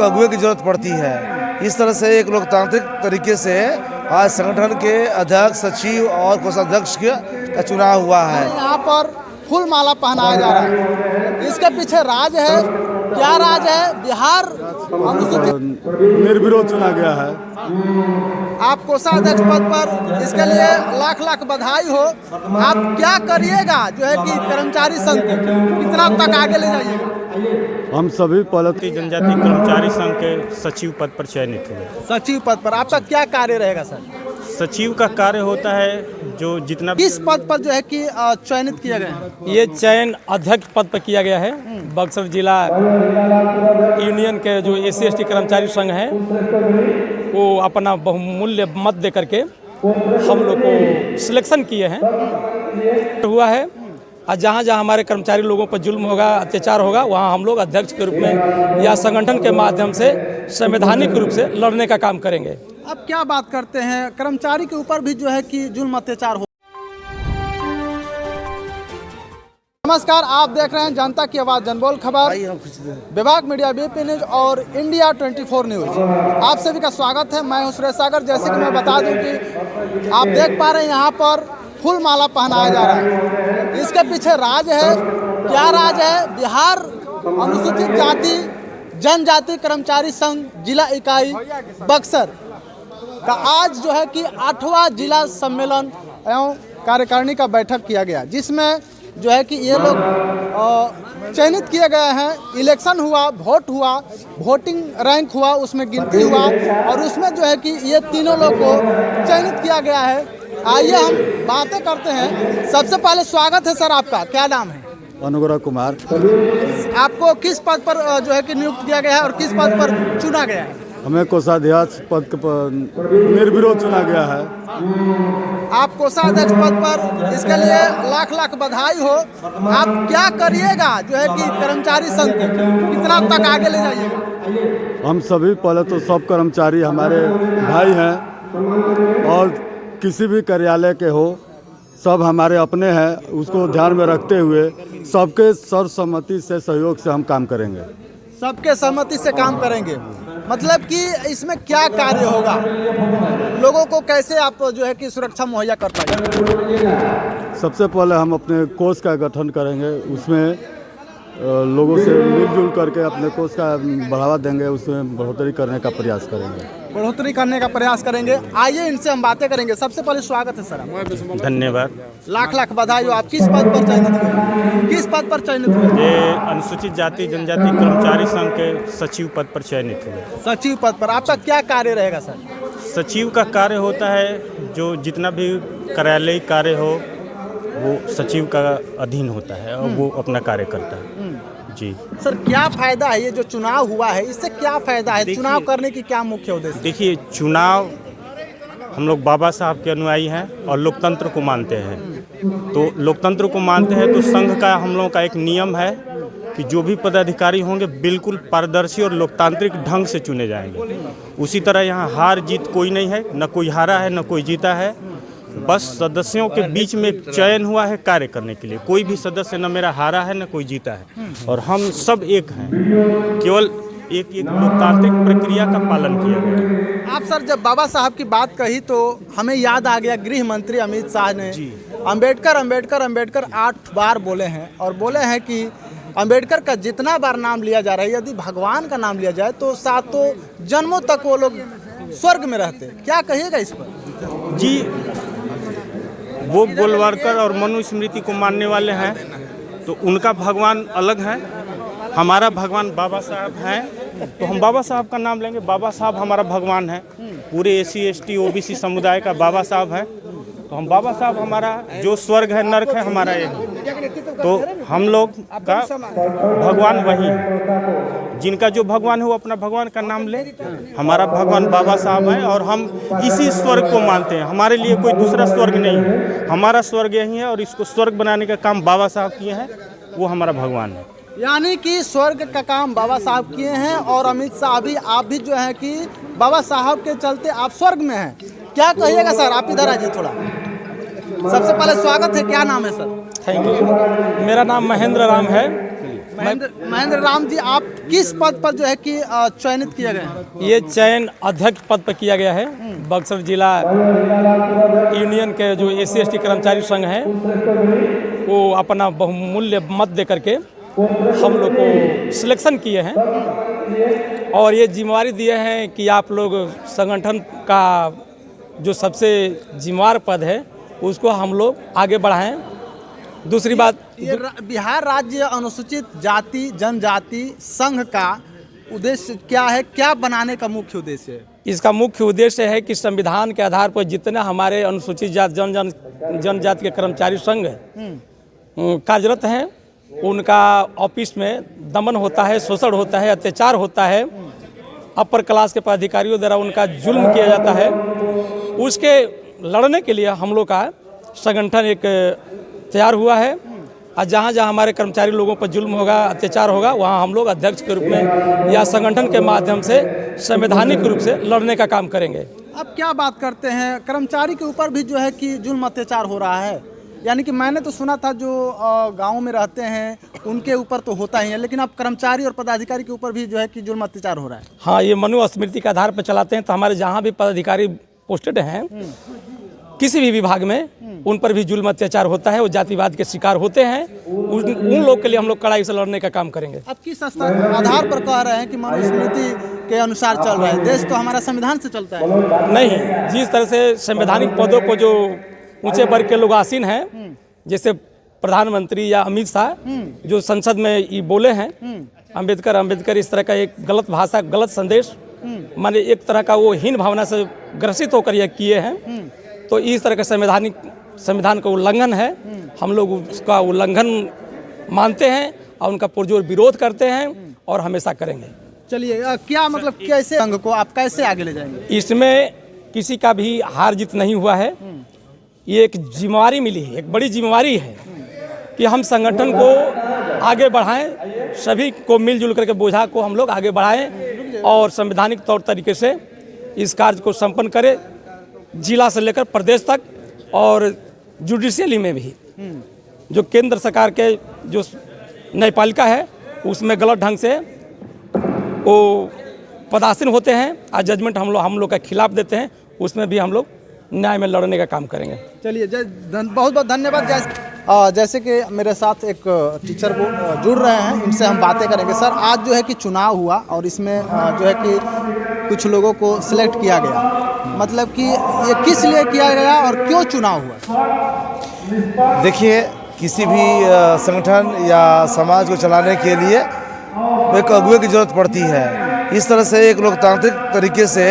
एक अगुवे की जरूरत पड़ती है। इस तरह से एक लोकतांत्रिक तरीके से आज संगठन के अध्यक्ष, सचिव और कोषाध्यक्ष का चुनाव हुआ है। यहाँ पर फूल माला पहनाया जा रहा है, इसके पीछे राज है। क्या राज है? बिहार अनुसूचित निर्विरोध चुना गया है। आप कोषाध्यक्ष पद पर, इसके लिए लाख लाख बधाई हो। आप क्या करिएगा जो है कि कर्मचारी संघ को कितना तक आगे ले जाइएगा? हम सभी पहले जनजाति कर्मचारी संघ के सचिव पद पर चयनित हुए। सचिव पद पर आपका क्या कार्य रहेगा सर? सचिव का कार्य होता है जो जितना किस पद पर जो है कि चयनित किया गया है? ये चयन अध्यक्ष पद पर किया गया है। बक्सर जिला यूनियन के जो SC/ST कर्मचारी संघ हैं वो अपना बहुमूल्य मत दे करके हम लोग को सिलेक्शन किए हैं। हुआ है और जहाँ जहाँ हमारे कर्मचारी लोगों पर जुल्म होगा, अत्याचार होगा, वहाँ हम लोग अध्यक्ष के रूप में या संगठन के माध्यम से संवैधानिक रूप से लड़ने का काम करेंगे। अब क्या बात करते हैं, कर्मचारी के ऊपर भी जो है कि जुल्म अत्याचार हो। नमस्कार, आप देख रहे हैं जनता की आवाज़ जनबोल खबर, विभाग मीडिया BP न्यूज और इंडिया 24 न्यूज। आप सभी का स्वागत है। मैं हूं सुरेश सागर। जैसे कि मैं बता दूं कि आप देख पा रहे हैं यहाँ पर फूल माला पहनाया जा रहा है, इसके पीछे राज है। क्या राज है? बिहार अनुसूचित जाति जनजाति कर्मचारी संघ जिला इकाई बक्सर का आज जो है कि 8वां जिला सम्मेलन एवं कार्यकारिणी का बैठक किया गया, जिसमें जो है कि ये लोग चयनित किए गए हैं। इलेक्शन हुआ, वोट हुआ, वोटिंग रैंक हुआ, उसमें गिनती हुआ और उसमें जो है कि ये तीनों लोग को चयनित किया गया है। आइए हम बातें करते हैं। सबसे पहले स्वागत है सर, आपका क्या नाम है? अनुग्रह कुमार। आपको किस पद पर जो है कि नियुक्त किया गया है और किस पद पर चुना गया है? हमें कोषाध्यक्ष पद पर निर्विरोध चुना गया है। आप कोषाध्यक्ष पद पर, इसके लिए लाख लाख बधाई हो। आप क्या करिएगा जो है कि कर्मचारी संघ को कितना तक आगे ले जाइएगा? हम सभी पहले तो सब कर्मचारी हमारे भाई हैं और किसी भी कार्यालय के हो, सब हमारे अपने हैं। उसको ध्यान में रखते हुए सबके सर्वसम्मति से, सहयोग से हम काम करेंगे। सबके सहमति से काम करेंगे, मतलब कि इसमें क्या कार्य होगा? लोगों को कैसे आप जो है कि सुरक्षा मुहैया कर पाएंगे? सबसे पहले हम अपने कोष का गठन करेंगे, उसमें लोगों से मिलजुल करके अपने कोष का बढ़ावा देंगे, उसमें बढ़ोतरी करने का प्रयास करेंगे। बढ़ोतरी करने का प्रयास करेंगे। आइए इनसे हम बातें करेंगे। सबसे पहले स्वागत है सर। धन्यवाद। लाख लाख बधाई हो। आप किस पद पर चयनित हुए? किस पद पर चयनित हुए? ये अनुसूचित जाति जनजाति कर्मचारी संघ के सचिव पद पर चयनित हुए। सचिव पद पर आपका क्या कार्य रहेगा सर? सचिव का कार्य होता है जो जितना भी कार्यालयी कार्य हो वो सचिव का अधीन होता है और वो अपना कार्य करता है। जी सर, क्या फायदा है ये जो चुनाव हुआ है, इससे क्या फायदा है? चुनाव करने की क्या मुख्य उद्देश्य? देखिए, चुनाव हम लोग बाबा साहब के अनुयायी हैं और लोकतंत्र को मानते हैं। तो लोकतंत्र को मानते हैं तो संघ का हम लोगों का एक नियम है कि जो भी पदाधिकारी होंगे बिल्कुल पारदर्शी और लोकतांत्रिक ढंग से चुने जाएंगे। उसी तरह यहाँ हार जीत कोई नहीं है, न कोई हारा है न कोई जीता है। बस सदस्यों के बीच में चयन हुआ है कार्य करने के लिए। कोई भी सदस्य न मेरा हारा है न कोई जीता है और हम सब एक हैं। केवल एक लोकतांत्रिक प्रक्रिया का पालन किया गया। आप सर जब बाबा साहब की बात कही तो हमें याद आ गया गृह मंत्री अमित शाह ने अंबेडकर अंबेडकर अंबेडकर 8 बार बोले हैं और बोले हैं कि अंबेडकर का जितना बार नाम लिया जा रहा है, यदि भगवान का नाम लिया जाए तो 7 जन्मों तक वो लोग स्वर्ग में रहते। क्या कहिएगा इस पर? जी, वो गोलवारकर और मनुस्मृति को मानने वाले हैं तो उनका भगवान अलग है, हमारा भगवान बाबा साहब हैं तो हम बाबा साहब का नाम लेंगे। बाबा साहब हमारा भगवान है, पूरे SC/ST OBC समुदाय का बाबा साहब है तो हम बाबा साहब, हमारा जो स्वर्ग है नरक है हमारा एक। तो हम लोग का भगवान वही है, जिनका जो भगवान है वो अपना भगवान का नाम ले। हमारा भगवान बाबा साहब है और हम इसी स्वर्ग को मानते हैं। हमारे लिए कोई दूसरा स्वर्ग नहीं है, हमारा स्वर्ग यही है और इसको स्वर्ग बनाने का काम बाबा साहब किए हैं, वो हमारा भगवान है। यानी कि स्वर्ग का काम बाबा साहब किए हैं और अमित शाह भी, आप भी जो है कि बाबा साहब के चलते आप स्वर्ग में हैं। क्या कहिएगा सर? आप इधर आइए थोड़ा। सबसे पहले स्वागत है। क्या नाम है सर? Thank you. मेरा नाम महेंद्र राम है महेंद्र राम जी, आप किस पद पर जो है कि चयनित किए गए हैं? ये चयन अध्यक्ष पद पर किया गया है। बक्सर जिला यूनियन के जो SC/ST कर्मचारी संघ है वो अपना बहुमूल्य मत दे करके हम लोग को सिलेक्शन किए हैं और ये जिम्मेवारी दिए हैं कि आप लोग संगठन का जो सबसे जिम्मेवार पद है उसको हम लोग आगे बढ़ाएं। दूसरी बात, ये बिहार राज्य अनुसूचित जाति जनजाति संघ का उद्देश्य क्या है, क्या बनाने का मुख्य उद्देश्य है? इसका मुख्य उद्देश्य है कि संविधान के आधार पर जितने हमारे अनुसूचित जाति जनजाति के कर्मचारी संघ कार्यरत हैं उनका ऑफिस में दमन होता है, शोषण होता है, अत्याचार होता है, अपर क्लास के पदाधिकारियों द्वारा उनका जुल्म किया जाता है, उसके लड़ने के लिए हम लोग का संगठन एक तैयार हुआ है और जहाँ जहाँ हमारे कर्मचारी लोगों पर जुल्म होगा, अत्याचार होगा, वहाँ हम लोग अध्यक्ष के रूप में या संगठन के माध्यम से संवैधानिक रूप से लड़ने का काम करेंगे। अब क्या बात करते हैं, कर्मचारी के ऊपर भी जो है कि जुल्म अत्याचार हो रहा है, यानी कि मैंने तो सुना था जो गाँव में रहते हैं उनके ऊपर तो होता ही है, लेकिन अब कर्मचारी और पदाधिकारी के ऊपर भी जो है कि जुल्म अत्याचार हो रहा है। हाँ, ये मनुस्मृति के आधार पर चलाते हैं, तो हमारे जहाँ भी पदाधिकारी पोस्टेड हैं किसी भी विभाग में उन पर भी जुल्म अत्याचार होता है, वो जातिवाद के शिकार होते हैं। उन लोग के लिए हम लोग कड़ाई से लड़ने का काम करेंगे। अब किस आधार पर कह रहे हैं कि मनुस्मृति के अनुसार चल रहा है? देश तो हमारा संविधान से चलता है। नहीं, जिस तरह से संवैधानिक पदों पर जो ऊंचे वर्ग के लोग आसीन हैं, जैसे प्रधानमंत्री या अमित शाह जो संसद में ये बोले हैं अम्बेडकर, इस तरह का एक गलत भाषा, गलत संदेश, माने एक तरह का वो हीन भावना से ग्रसित होकर यह किए हैं, तो इस तरह का संविधान का उल्लंघन है। हम लोग उसका उल्लंघन मानते हैं और उनका पुरजोर विरोध करते हैं और हमेशा करेंगे। चलिए, क्या मतलब कैसे संघ को आप कैसे आगे ले जाएंगे? इसमें किसी का भी हार जीत नहीं हुआ है, ये एक जिम्मेवारी मिली है, एक बड़ी जिम्मेवारी है कि हम संगठन को आगे बढ़ाएं, सभी को मिलजुल करके बोझा को हम लोग आगे बढ़ाएं और संवैधानिक तौर तरीके से इस कार्य को संपन्न करें, जिला से लेकर प्रदेश तक और जुडिशियली में भी। जो केंद्र सरकार के जो न्यायपालिका है उसमें गलत ढंग से वो पदासीन होते हैं और जजमेंट हम लोग का खिलाफ देते हैं, उसमें भी हम लोग न्याय में लड़ने का काम करेंगे। चलिए, बहुत बहुत धन्यवाद। जैसे कि मेरे साथ एक टीचर वो जुड़ रहे हैं, इनसे हम बातें करेंगे। सर, आज जो है कि चुनाव हुआ और इसमें जो है कि कुछ लोगों को सिलेक्ट किया गया, मतलब कि ये किस लिए किया गया और क्यों चुनाव हुआ? देखिए, किसी भी संगठन या समाज को चलाने के लिए एक अगुवे की जरूरत पड़ती है। इस तरह से एक लोकतांत्रिक तरीके से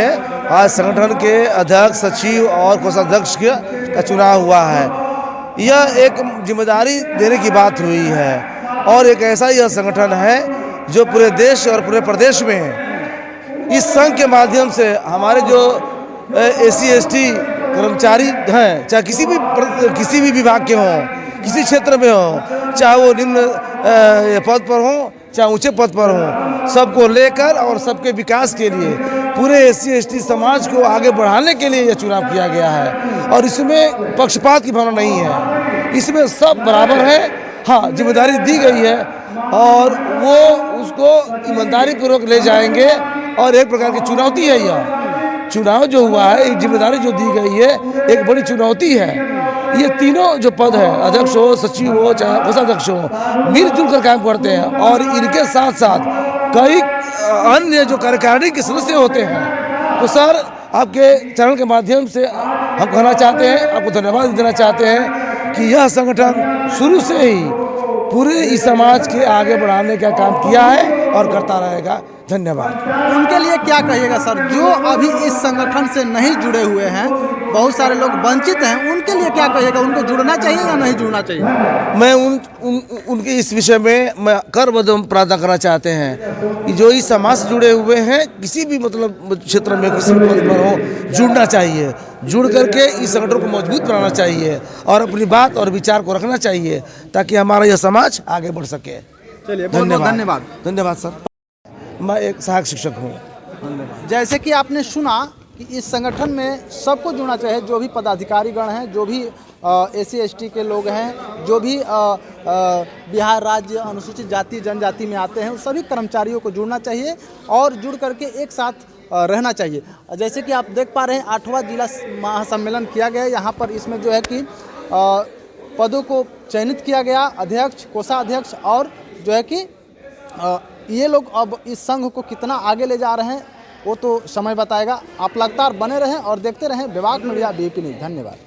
आज संगठन के अध्यक्ष, सचिव और कोषाध्यक्ष का चुनाव हुआ है। यह एक जिम्मेदारी देने की बात हुई है और एक ऐसा यह संगठन है जो पूरे देश और पूरे प्रदेश में है। इस संघ के माध्यम से हमारे जो SC/ST कर्मचारी हैं, चाहे किसी भी विभाग के हों, किसी क्षेत्र में हों, चाहे वो निम्न पद पर हों चाहे ऊंचे पद पर हों, सबको लेकर और सबके विकास के लिए पूरे SC/ST समाज को आगे बढ़ाने के लिए यह चुनाव किया गया है और इसमें पक्षपात की भावना नहीं है, इसमें सब बराबर है। हाँ, जिम्मेदारी दी गई है और वो उसको ईमानदारी पूर्वक ले जाएंगे और एक प्रकार की चुनौती है। यह चुनाव जो हुआ है, एक जिम्मेदारी जो दी गई है, एक बड़ी चुनौती है। ये तीनों जो पद है, अध्यक्ष हो, सचिव हो, चाहे कोषाध्यक्ष हो, मिलजुल कर काम करते हैं और इनके साथ साथ कई अन्य जो कार्यकारिणी के सदस्य होते हैं। तो सर, आपके चैनल के माध्यम से हम कहना चाहते हैं, आपको धन्यवाद देना चाहते हैं कि यह संगठन शुरू से ही पूरे इस समाज के आगे बढ़ाने का काम किया है और करता रहेगा। धन्यवाद। उनके लिए क्या कहिएगा सर, जो अभी इस संगठन से नहीं जुड़े हुए हैं, बहुत सारे लोग वंचित हैं, उनके लिए क्या कहिएगा? उनको जुड़ना चाहिए या नहीं जुड़ना चाहिए? मैं उनके इस विषय में मैं करबद्ध प्रार्थना करना चाहते हैं कि जो इस समाज से जुड़े हुए हैं, किसी भी मतलब क्षेत्र में किसी भी पद पर हो, जुड़ना चाहिए। जुड़ करके इस संगठन को मजबूत बनाना चाहिए और अपनी बात और विचार को रखना चाहिए ताकि हमारा यह समाज आगे बढ़ सके। चलिए, धन्यवाद। धन्यवाद सर। मैं एक सहायक शिक्षक हूँ। धन्यवाद। जैसे कि आपने सुना कि इस संगठन में सबको जुड़ना चाहिए, जो भी पदाधिकारी गण हैं, जो भी SC/ST के लोग हैं, जो भी बिहार राज्य अनुसूचित जाति जनजाति में आते हैं, उन सभी कर्मचारियों को जुड़ना चाहिए और जुड़ करके एक साथ रहना चाहिए। जैसे कि आप देख पा रहे हैं 8वां जिला महासम्मेलन किया गया है। यहाँ पर इसमें जो है कि पदों को चयनित किया गया, अध्यक्ष, कोषाध्यक्ष, और जो है कि ये लोग अब इस संघ को कितना आगे ले जा रहे हैं वो तो समय बताएगा। आप लगातार बने रहें और देखते रहें विभाग मीडिया, BP न्यूज़। धन्यवाद।